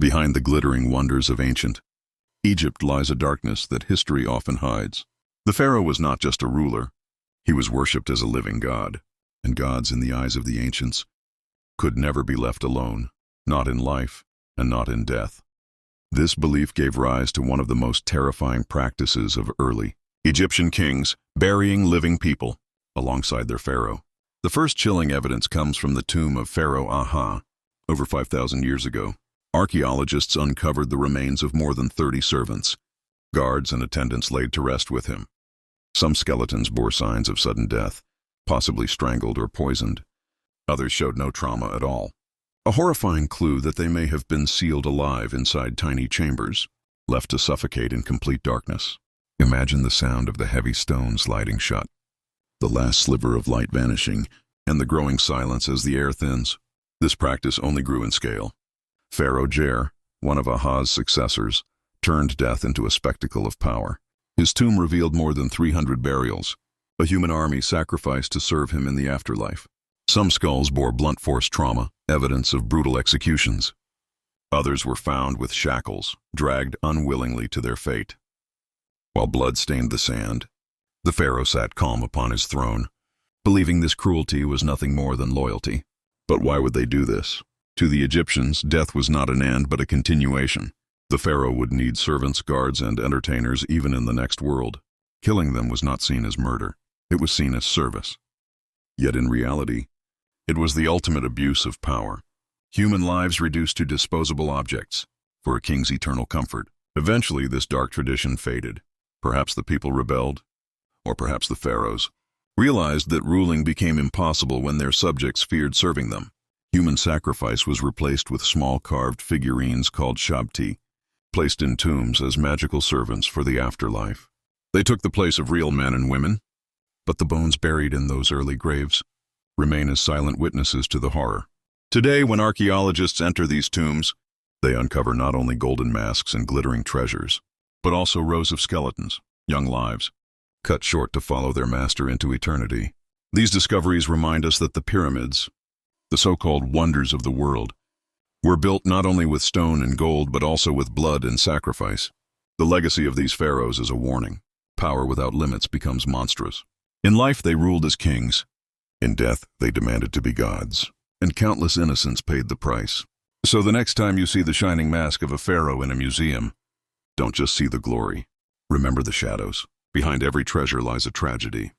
Behind the glittering wonders of ancient Egypt lies a darkness that history often hides. The pharaoh was not just a ruler. He was worshipped as a living god, and gods in the eyes of the ancients could never be left alone, not in life and not in death. This belief gave rise to one of the most terrifying practices of early Egyptian kings, burying living people alongside their pharaoh. The first chilling evidence comes from the tomb of Pharaoh Aha, over 5,000 years ago. Archaeologists uncovered the remains of more than 30 servants, guards, and attendants laid to rest with him. Some skeletons bore signs of sudden death, possibly strangled or poisoned. Others showed no trauma at all. A horrifying clue that they may have been sealed alive inside tiny chambers, left to suffocate in complete darkness. Imagine the sound of the heavy stone sliding shut, the last sliver of light vanishing, and the growing silence as the air thins. This practice only grew in scale. Pharaoh Djer, one of Aha's successors, turned death into a spectacle of power. His tomb revealed more than 300 burials, a human army sacrificed to serve him in the afterlife. Some skulls bore blunt force trauma, evidence of brutal executions. Others were found with shackles, dragged unwillingly to their fate. While blood stained the sand, the pharaoh sat calm upon his throne, believing this cruelty was nothing more than loyalty. But why would they do this? To the Egyptians, death was not an end but a continuation. The pharaoh would need servants, guards, and entertainers even in the next world. Killing them was not seen as murder. It was seen as service. Yet in reality, it was the ultimate abuse of power. Human lives reduced to disposable objects for a king's eternal comfort. Eventually, this dark tradition faded. Perhaps the people rebelled, or perhaps the pharaohs realized that ruling became impossible when their subjects feared serving them. Human sacrifice was replaced with small carved figurines called shabti, placed in tombs as magical servants for the afterlife. They took the place of real men and women, but the bones buried in those early graves remain as silent witnesses to the horror. Today, when archaeologists enter these tombs, they uncover not only golden masks and glittering treasures, but also rows of skeletons, young lives, cut short to follow their master into eternity. These discoveries remind us that the pyramids, the so-called wonders of the world, were built not only with stone and gold but also with blood and sacrifice. The legacy of these pharaohs is a warning. Power without limits becomes monstrous. In life they ruled as kings. In death they demanded to be gods, and countless innocents paid the price. So the next time you see the shining mask of a pharaoh in a museum, don't just see the glory. Remember the shadows. Behind every treasure lies a tragedy.